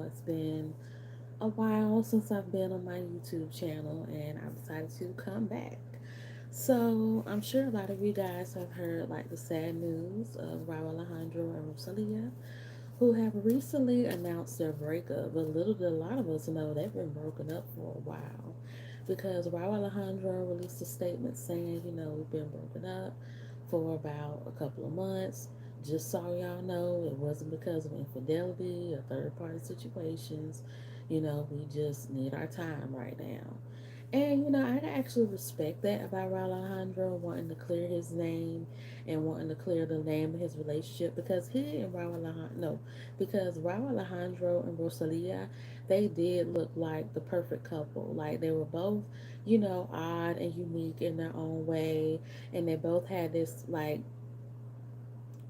It's been a while since I've been on my YouTube channel and I decided to come back. So I'm sure a lot of you guys have heard like the sad news of Rauw Alejandro and Rosalia, who have recently announced their breakup. But little did a lot of us know they've been broken up for a while. Because Rauw Alejandro released a statement saying, we've been broken up for about a couple of months. Just so y'all know, it wasn't because of infidelity or third party situations. We just need our time right now. And I actually respect that about Rauw Alejandro wanting to clear his name and wanting to clear the name of his relationship because he and Rauw Alejandro, no, because Rauw Alejandro and Rosalia, they did look like the perfect couple. Like they were both, odd and unique in their own way, and they both had this like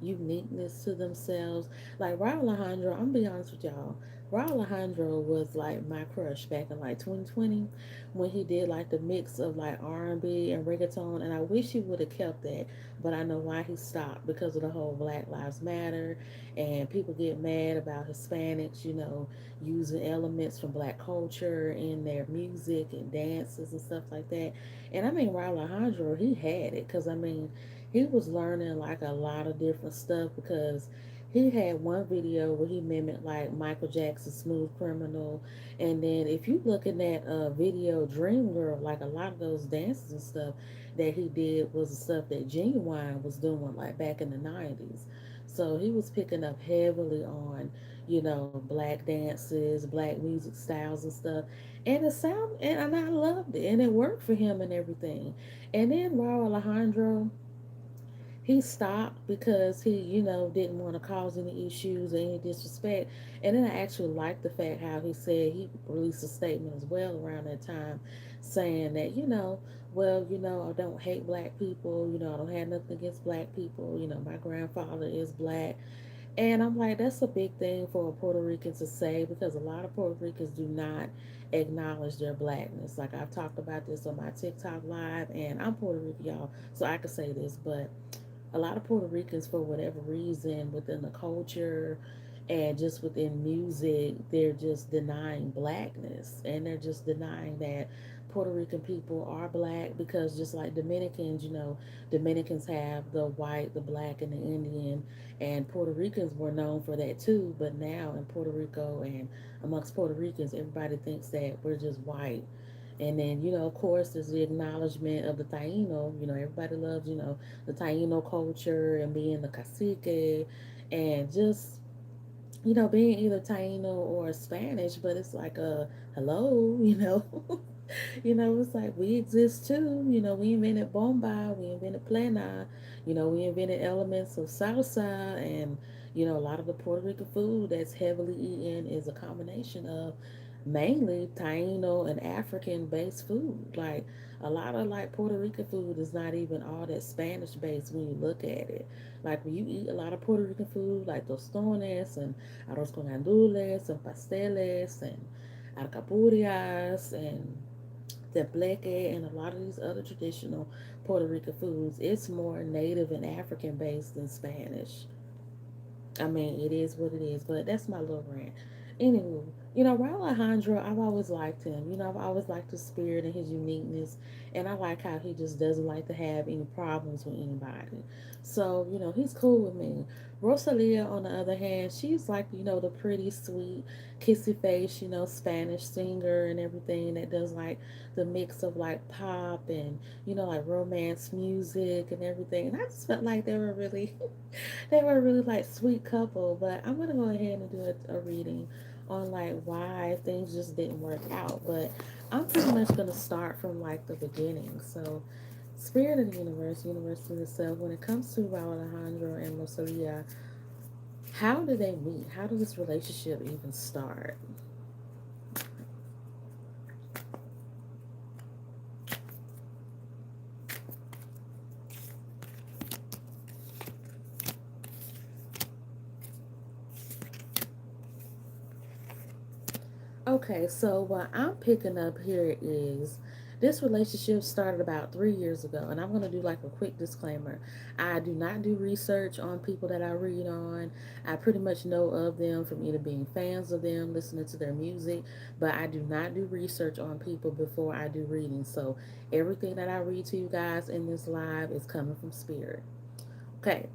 uniqueness to themselves. Like Rauw Alejandro, I'm gonna be honest with y'all. Rauw Alejandro was like my crush back in like 2020 when he did like the mix of like R&B and reggaeton, and I wish he would have kept that, but I know why he stopped because of the whole Black Lives Matter and people get mad about Hispanics, using elements from black culture in their music and dances and stuff like that. And I mean, Rauw Alejandro, he had it because I mean, he was learning like a lot of different stuff because he had one video where he mimicked like Michael Jackson's Smooth Criminal, and then if you looking at a video Dream Girl, like a lot of those dances and stuff that he did was the stuff that Genuine was doing like back in the 90s. So he was picking up heavily on, black dances, black music styles and stuff. And the sound, and I loved it, and it worked for him and everything. And then Rauw Alejandro, he stopped because he, didn't want to cause any issues or any disrespect. And then I actually liked the fact how he said he released a statement as well around that time saying that, well, I don't hate black people, I don't have nothing against black people, my grandfather is black. And I'm like, that's a big thing for a Puerto Rican to say because a lot of Puerto Ricans do not acknowledge their blackness. Like I've talked about this on my TikTok live, and I'm Puerto Rican, y'all, so I can say this, but a lot of Puerto Ricans, for whatever reason, within the culture and just within music, they're just denying blackness and they're just denying that Puerto Rican people are black because just like Dominicans, Dominicans have the white, the black, and the Indian, and Puerto Ricans were known for that too. But now in Puerto Rico and amongst Puerto Ricans, everybody thinks that we're just white. And then, of course, there's the acknowledgement of the Taino. Everybody loves, the Taino culture and being the cacique and just, being either Taino or Spanish. But it's like a hello, it's like we exist too. We invented bomba, we invented plena, we invented elements of salsa and, a lot of the Puerto Rican food that's heavily eaten is a combination of mainly Taino and African based food. Like a lot of like Puerto Rican food is not even all that Spanish based when you look at it. Like when you eat a lot of Puerto Rican food, like tostones and arroz con gandules and pasteles and alcapurrias and tembleque and a lot of these other traditional Puerto Rican foods, it's more native and African based than Spanish. I mean, it is what it is, but that's my little rant. Anywho, Raul Alejandro, I've always liked him. I've always liked his spirit and his uniqueness, and I like how he just doesn't like to have any problems with anybody. So, he's cool with me. Rosalia, on the other hand, she's like, the pretty, sweet, kissy face, Spanish singer and everything that does like the mix of like pop and, like romance music and everything. And I just felt like they were really they were a really like sweet couple. But I'm gonna go ahead and do a reading on like why things just didn't work out. But I'm pretty much gonna start from like the beginning. So, spirit of the universe in itself. When it comes to Raul Alejandro and Rosalia, how did they meet? How did this relationship even start? Okay, so what I'm picking up here is This relationship started about 3 years ago, and I'm going to do like a quick disclaimer. I do not do research on people that I read on. I pretty much know of them from either being fans of them, listening to their music, but I do not do research on people before I do reading. So everything that I read to you guys in this live is coming from spirit. Okay,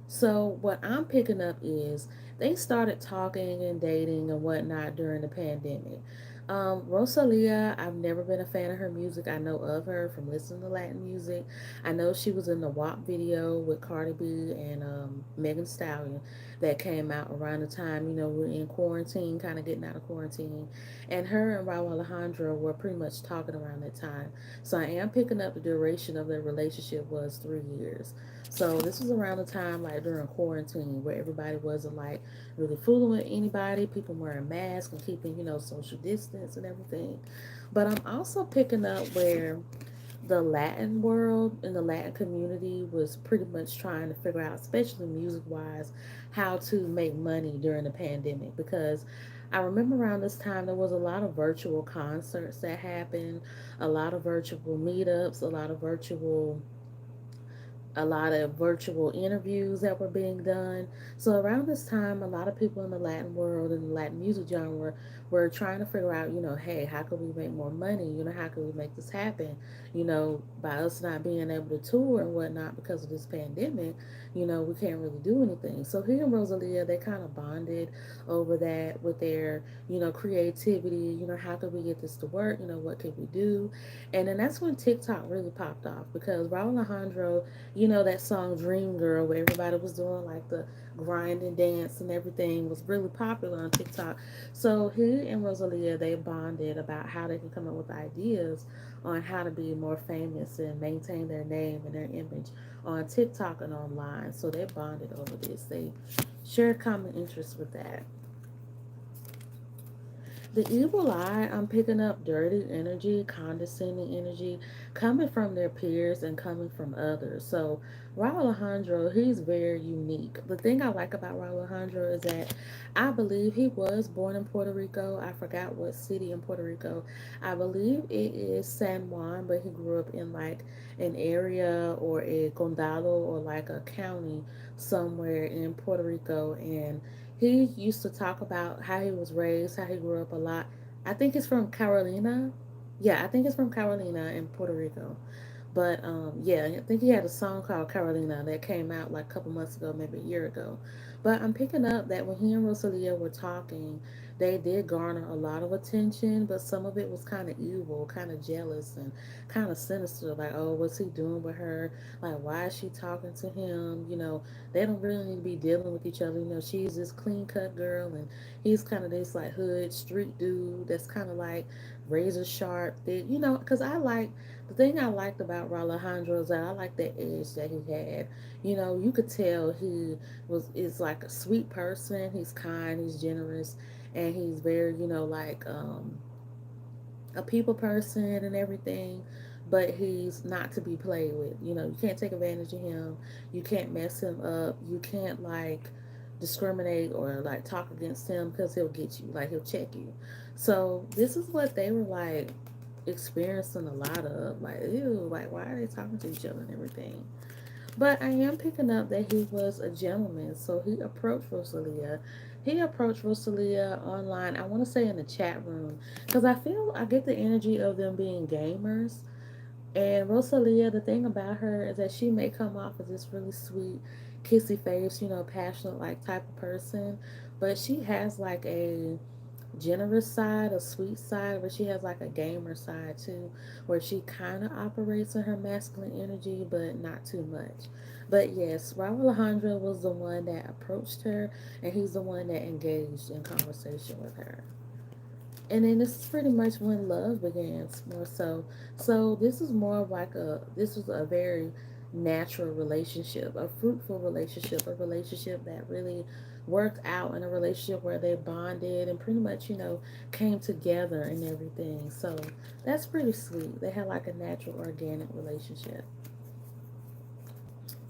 so what I'm picking up is they started talking and dating and whatnot during the pandemic. Rosalia, I've never been a fan of her music. I know of her from listening to Latin music. I know she was in the WAP video with Cardi B and Megan Stallion that came out around the time, we're in quarantine, kind of getting out of quarantine. And her and Rauw Alejandro were pretty much talking around that time. So I am picking up the duration of their relationship was 3 years. So this was around the time like during quarantine where everybody wasn't like really fooling with anybody, people wearing masks and keeping, social distance and everything. But I'm also picking up where the Latin world and the Latin community was pretty much trying to figure out, especially music wise, how to make money during the pandemic because I remember around this time there was a lot of virtual concerts that happened, a lot of virtual meetups, a lot of virtual interviews that were being done. So around this time, a lot of people in the Latin world and the Latin music genre were trying to figure out, hey, how can we make more money? How can we make this happen? By us not being able to tour and whatnot because of this pandemic, we can't really do anything. So he and Rosalia, they kind of bonded over that with their, creativity. How could we get this to work? What could we do? And then that's when TikTok really popped off because Raul Alejandro, that song Dream Girl where everybody was doing like the grind and dance and everything was really popular on TikTok. So he and Rosalia, they bonded about how they can come up with ideas on how to be more famous and maintain their name and their image on TikTok and online. So they bonded over this. They shared common interests with that. The evil eye, I'm picking up dirty energy, condescending energy coming from their peers and coming from others. So, Raul Alejandro, he's very unique. The thing I like about Raul Alejandro is that I believe he was born in Puerto Rico. I forgot what city in Puerto Rico. I believe it is San Juan, but he grew up in like an area or a condado or like a county somewhere in Puerto Rico. And he used to talk about how he was raised, how he grew up a lot. I think it's from Carolina. Yeah, I think it's from Carolina in Puerto Rico. But yeah, I think he had a song called Carolina that came out like a couple months ago, maybe a year ago. But I'm picking up that when he and Rosalia were talking, they did garner a lot of attention, but some of it was kind of evil, kind of jealous, and kind of sinister. Like, oh, what's he doing with her? Like, why is she talking to him? They don't really need to be dealing with each other. She's this clean cut girl, and he's kind of this like hood street dude that's kind of like razor sharp, thick. Because the thing I liked about Raul Alejandro is that I like the edge that he had. You could tell he is like a sweet person. He's kind, he's generous, and he's very, like a people person and everything. But he's not to be played with. You can't take advantage of him. You can't mess him up. You can't like discriminate or like talk against him because he'll get you. Like he'll check you. So this is what they were like experiencing a lot of. Like, ew, like why are they talking to each other and everything? But I am picking up that he was a gentleman. So he approached Rosalia. He approached Rosalia online, I want to say in the chat room, because I get the energy of them being gamers. And Rosalia, the thing about her is that she may come off as this really sweet, kissy face, passionate like type of person. But she has like a generous side, a sweet side, but she has like a gamer side too, where she kind of operates in her masculine energy, but not too much. But yes, Raul Alejandro was the one that approached her, and he's the one that engaged in conversation with her. And then this is pretty much when love begins more so. So this is more of like this was a very natural relationship, a fruitful relationship, a relationship that really worked out, in a relationship where they bonded and pretty much, came together and everything. So that's pretty sweet. They had like a natural organic relationship.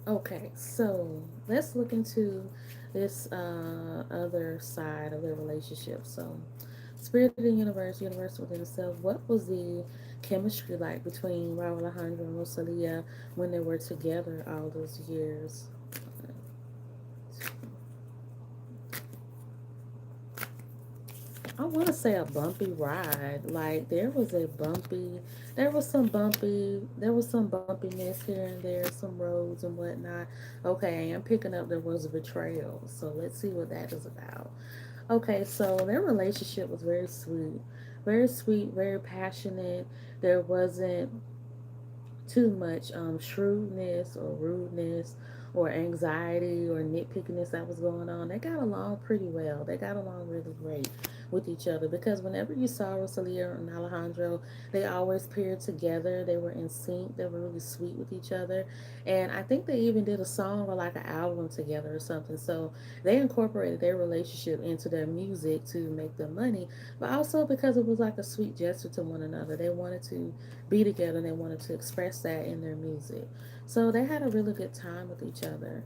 Okay, so let's look into this other side of their relationship. So, Spirit of the universe, universe within itself. What was the chemistry like between Rauw Alejandro and Rosalia when they were together all those years. I want to say a bumpy ride. Like there was some bumpiness here and there, some roads and whatnot. Okay, I am picking up there was a betrayal. So let's see what that is about. Okay, so their relationship was very sweet, very passionate. There wasn't too much shrewdness or rudeness or anxiety or nitpickiness that was going on. They got along pretty well. They got along really great with each other because whenever you saw Rosalia and Alejandro, they always paired together. They were in sync. They were really sweet with each other. And I think they even did a song or like an album together or something. So they incorporated their relationship into their music to make them money, but also because it was like a sweet gesture to one another. They wanted to be together and they wanted to express that in their music. So they had a really good time with each other.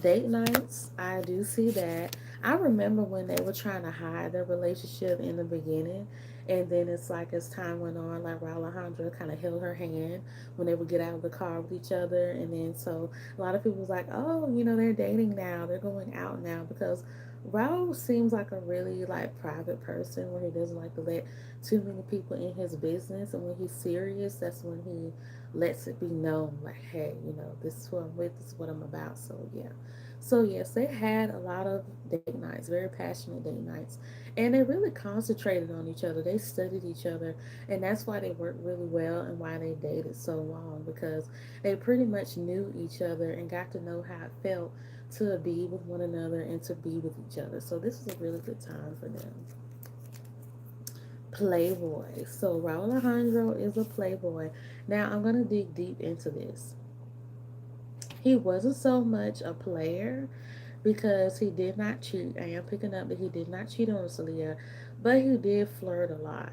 Date nights, I do see that. I remember when they were trying to hide their relationship in the beginning, and then it's like as time went on, like Raul Alejandro kind of held her hand when they would get out of the car with each other, and then so a lot of people was like, oh, they're dating now, they're going out now because Raul seems like a really like private person where he doesn't like to let too many people in his business, and when he's serious, that's when he lets it be known like, hey, this is who I'm with, this is what I'm about. So yeah. So yes, they had a lot of date nights, very passionate date nights, and they really concentrated on each other. They studied each other, and that's why they worked really well and why they dated so long because they pretty much knew each other and got to know how it felt to be with one another and to be with each other. So this is a really good time for them. Playboy. So Raul Alejandro is a playboy. Now I'm gonna dig deep into this. He wasn't so much a player because he did not cheat. I am picking up that he did not cheat on Rosalia, but he did flirt a lot.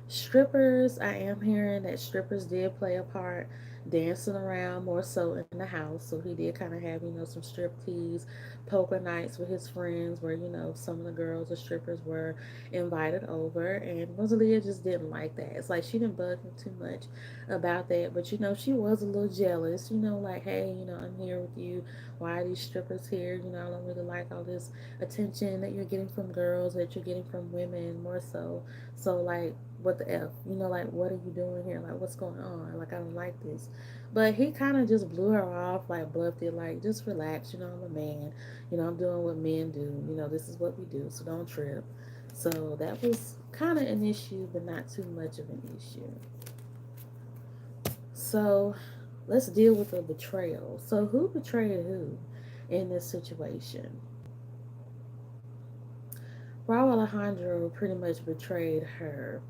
Strippers, I am hearing that strippers did play a part, dancing around more so in the house. So he did kind of have, some strip tease, poker nights with his friends where, some of the girls or strippers were invited over. And Rosalia just didn't like that. It's like she didn't bug him too much about that. But, she was a little jealous, like, hey, I'm here with you. Why are these strippers here? I don't really like all this attention that you're getting from girls, that you're getting from women more so. So, like, what the F? Like, what are you doing here? Like, what's going on? Like, I don't like this. But he kind of just blew her off, like, bluffed it, like, just relax. I'm a man. I'm doing what men do. This is what we do. So don't trip. So that was kind of an issue, but not too much of an issue. So let's deal with the betrayal. So, who betrayed who in this situation? Raul Alejandro pretty much betrayed her.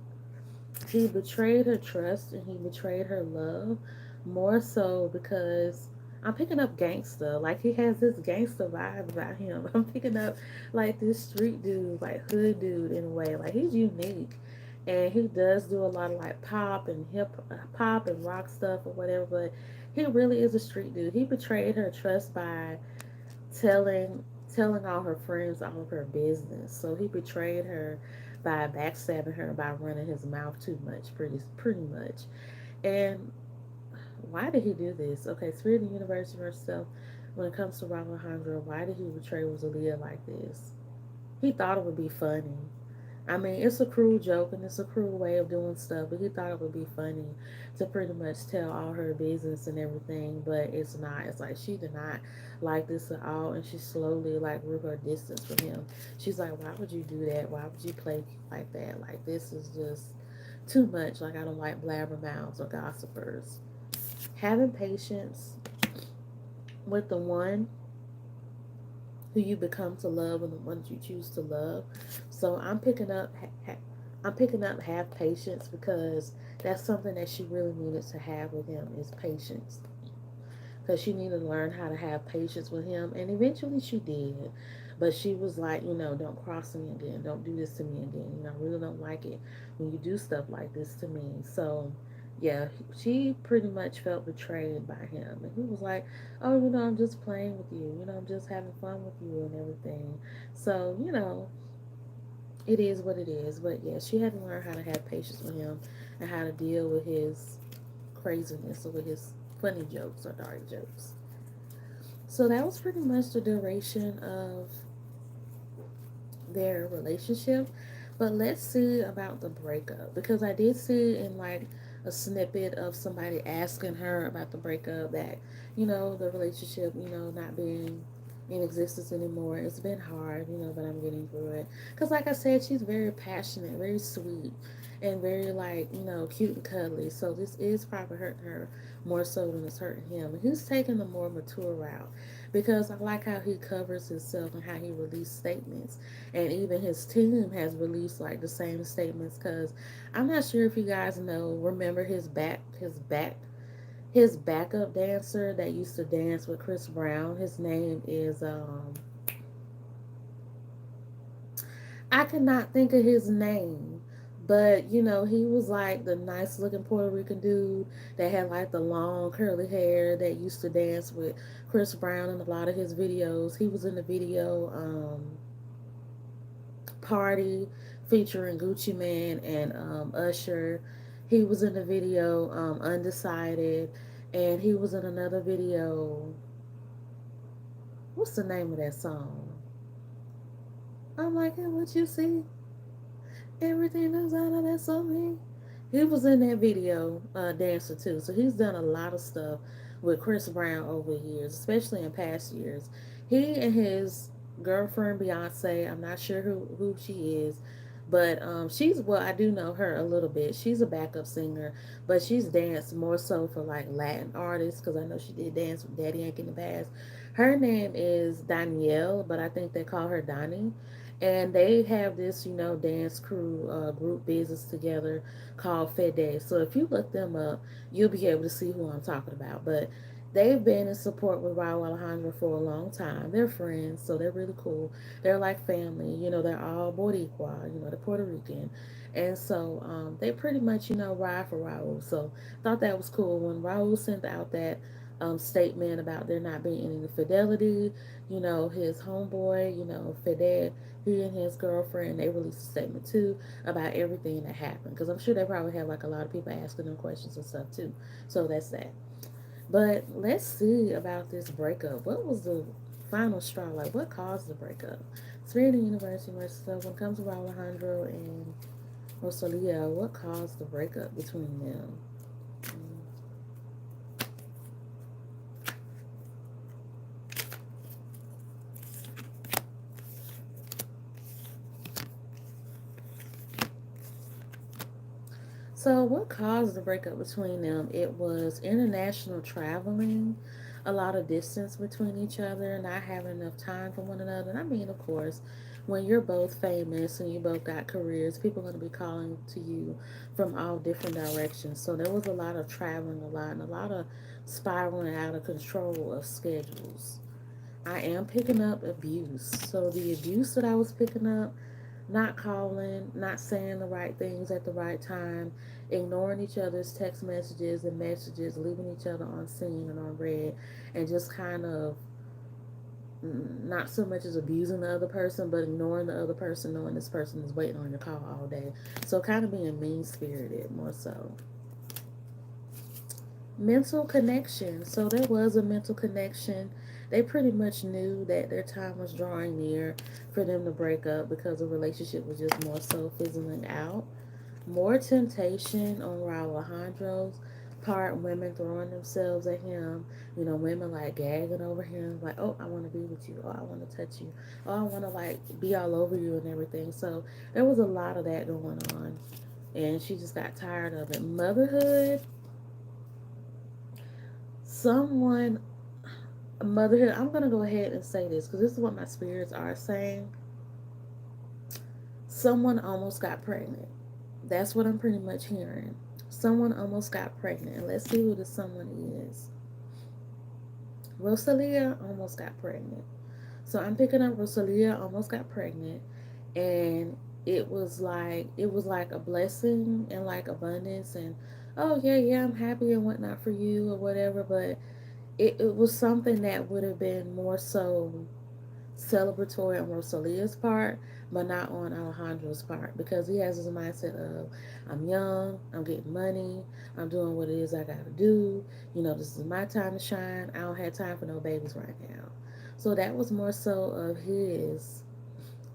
He betrayed her trust and he betrayed her love more so because I'm picking up gangster. Like he has this gangster vibe about him. I'm picking up like this street dude, like hood dude in a way. Like he's unique. And he does do a lot of like pop and rock stuff or whatever, but he really is a street dude. He betrayed her trust by telling telling all her friends all of her business. So he betrayed her by backstabbing her by running his mouth too much, pretty much. And why did he do this? Okay, Spirit of the Universe herself, when it comes to Rob Alejandro, why did he betray Rosalia like this? He thought it would be funny. I mean, it's a cruel joke and it's a cruel way of doing stuff, but he thought it would be funny to pretty much tell all her business and everything, but it's not. It's like she did not like this at all, and she slowly like grew her distance from him. She's like, why would you do that? Why would you play like that? Like, this is just too much. Like, I don't like blabbermouths or gossipers. Having patience with the one who you become to love and the ones you choose to love. So I'm picking up have patience because that's something that she really needed to have with him is patience. Because she needed to learn how to have patience with him, and eventually she did. But she was like, don't cross me again, don't do this to me again. I really don't like it when you do stuff like this to me. So yeah, she pretty much felt betrayed by him, and he was like, oh, I'm just playing with you, I'm just having fun with you and everything. So It is what it is. But yeah, she had to learn how to have patience with him and how to deal with his craziness or with his funny jokes or dark jokes. So that was pretty much the duration of their relationship. But let's see about the breakup because I did see in like a snippet of somebody asking her about the breakup that, the relationship, not being in existence anymore. It's been hard, but I'm getting through it. Because, like I said, she's very passionate, very sweet, and very, like, cute and cuddly. So this is probably hurting her more so than it's hurting him. And he's taking the more mature route because I like how he covers himself and how he released statements, and even his team has released like the same statements. Because I'm not sure if you guys remember his backup dancer that used to dance with Chris Brown. His name is I cannot think of his name. But he was like the nice looking Puerto Rican dude that had like the long curly hair that used to dance with Chris Brown in a lot of his videos. He was in the video Party featuring Gucci Man and Usher. He was in the video Undecided, and he was in another video. What's the name of that song? I'm like, hey, what you see? Everything that's out of that on me. He was in that video, dancer too. So he's done a lot of stuff with Chris Brown over the years, especially in past years. He and his girlfriend Beyonce, I'm not sure who she is, but she's well, I do know her a little bit. She's a backup singer, but she's danced more so for like Latin artists because I know she did dance with Daddy Yankee in the past. Her name is Danielle, but I think they call her Donnie, and they have this dance crew group business together called Fede. So if you look them up, you'll be able to see who I'm talking about. But they've been in support with Rauw Alejandro for a long time. They're friends, so they're really cool. They're like family. They're all Boricua. They're Puerto Rican. And so they pretty much ride for Raul. So thought that was cool when Raul sent out that statement about there not being any fidelity. His homeboy, Fede, he and his girlfriend, they released a statement too about everything that happened. Because I'm sure they probably have like a lot of people asking them questions and stuff too. So that's that. But let's see about this breakup. What was the final straw? Like, what caused the breakup? Spirit of the Universe, when it comes to Alejandro and Rosalia, what caused the breakup between them? So, what caused the breakup between them? It was international traveling, a lot of distance between each other, not having enough time for one another. And I mean, of course, when you're both famous and you both got careers, people are going to be calling to you from all different directions. So, there was a lot of traveling, a lot, and a lot of spiraling out of control of schedules. I am picking up abuse. So, the abuse that I was picking up, not calling, not saying the right things at the right time, ignoring each other's text messages and messages, leaving each other on scene and on read, and just kind of not so much as abusing the other person, but ignoring the other person, knowing this person is waiting on your call all day. So kind of being mean spirited more so. Mental connection. So there was a mental connection. They pretty much knew that their time was drawing near for them to break up because the relationship was just more so fizzling out. More temptation on Rauw Alejandro's part, women throwing themselves at him, women like gagging over him, like, oh, I want to be with you, oh, I want to touch you, oh, I want to like be all over you and everything. So there was a lot of that going on, and she just got tired of it. Motherhood, someone motherhood, I'm gonna go ahead and say this because this is what my spirits are saying. Someone almost got pregnant. That's what I'm pretty much hearing. Someone almost got pregnant. And let's see who the someone is. Rosalia almost got pregnant. So I'm picking up Rosalia almost got pregnant, and it was like a blessing and like abundance, and oh yeah, yeah, I'm happy and whatnot for you or whatever. But it was something that would have been more so celebratory on Rosalia's part, but not on Alejandro's part because he has his mindset of I'm young, I'm getting money, I'm doing what it is I gotta do. This is my time to shine. I don't have time for no babies right now. So that was more so of his,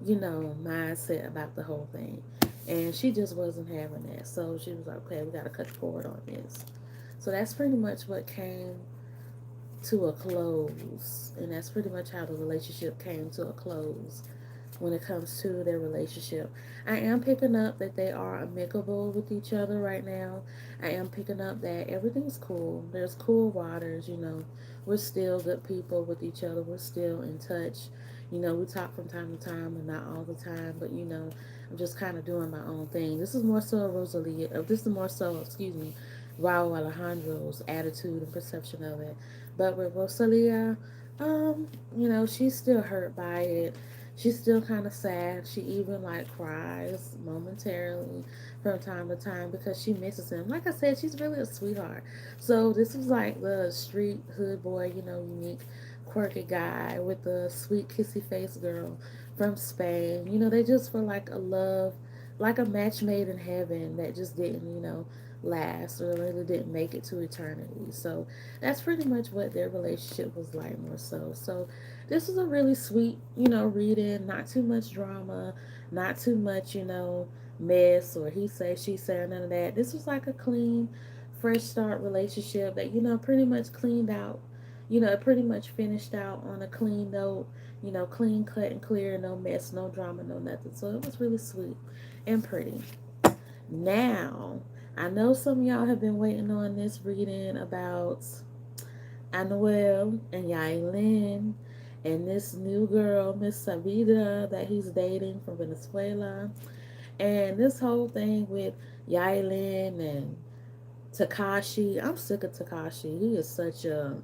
mindset about the whole thing. And she just wasn't having that. So she was like, okay, we gotta cut the cord on this. So that's pretty much what came to a close. And that's pretty much how the relationship came to a close when it comes to their relationship. I am picking up that they are amicable with each other right now. I am picking up that everything's cool. There's cool waters, We're still good people with each other. We're still in touch. We talk from time to time and not all the time, but I'm just kind of doing my own thing. This is more so Rosalia. This is more so, excuse me, Rauw Alejandro's attitude and perception of it. But with Rosalia, she's still hurt by it. She's still kind of sad. She even like cries momentarily from time to time because she misses him. Like I said, she's really a sweetheart. So this was like the street hood boy, unique, quirky guy with the sweet kissy face girl from Spain. They just were like a love, like a match made in heaven that just didn't, last or really didn't make it to eternity. So that's pretty much what their relationship was like more so. So this was a really sweet, reading, not too much drama, not too much, mess or he say, she say, none of that. This was like a clean, fresh start relationship that, pretty much cleaned out. It pretty much finished out on a clean note, clean cut and clear, no mess, no drama, no nothing. So it was really sweet and pretty. Now, I know some of y'all have been waiting on this reading about Anuel and Yailin and this new girl, Miss Savida, that he's dating from Venezuela. And this whole thing with Yailin and Takashi. I'm sick of Takashi. He is such a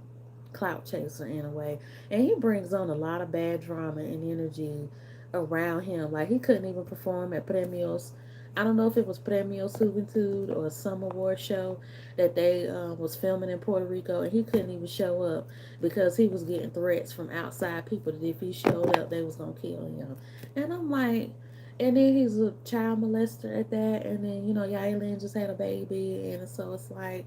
clout chaser in a way. And he brings on a lot of bad drama and energy around him. Like he couldn't even perform at Premios. I don't know if it was Premios Juventud or some award show that they was filming in Puerto Rico, and he couldn't even show up because he was getting threats from outside people that if he showed up, they was gonna kill him. And I'm like, and then he's a child molester at that, and then Yailin just had a baby, and so it's like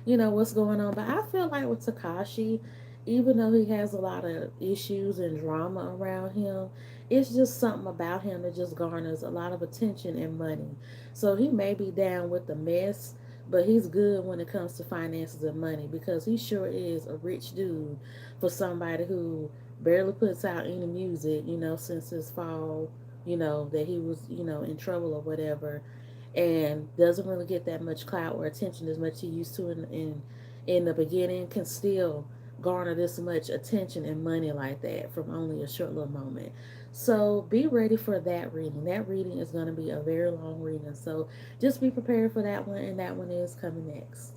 what's going on. But I feel like with Takashi, even though he has a lot of issues and drama around him, it's just something about him that just garners a lot of attention and money. So he may be down with the mess, but he's good when it comes to finances and money because he sure is a rich dude for somebody who barely puts out any music, since his fall, that he was, in trouble or whatever, and doesn't really get that much clout or attention as much he used to in the beginning, can still garner this much attention and money like that from only a short little moment. So be ready for that reading. That reading is going to be a very long reading. So just be prepared for that one, and that one is coming next.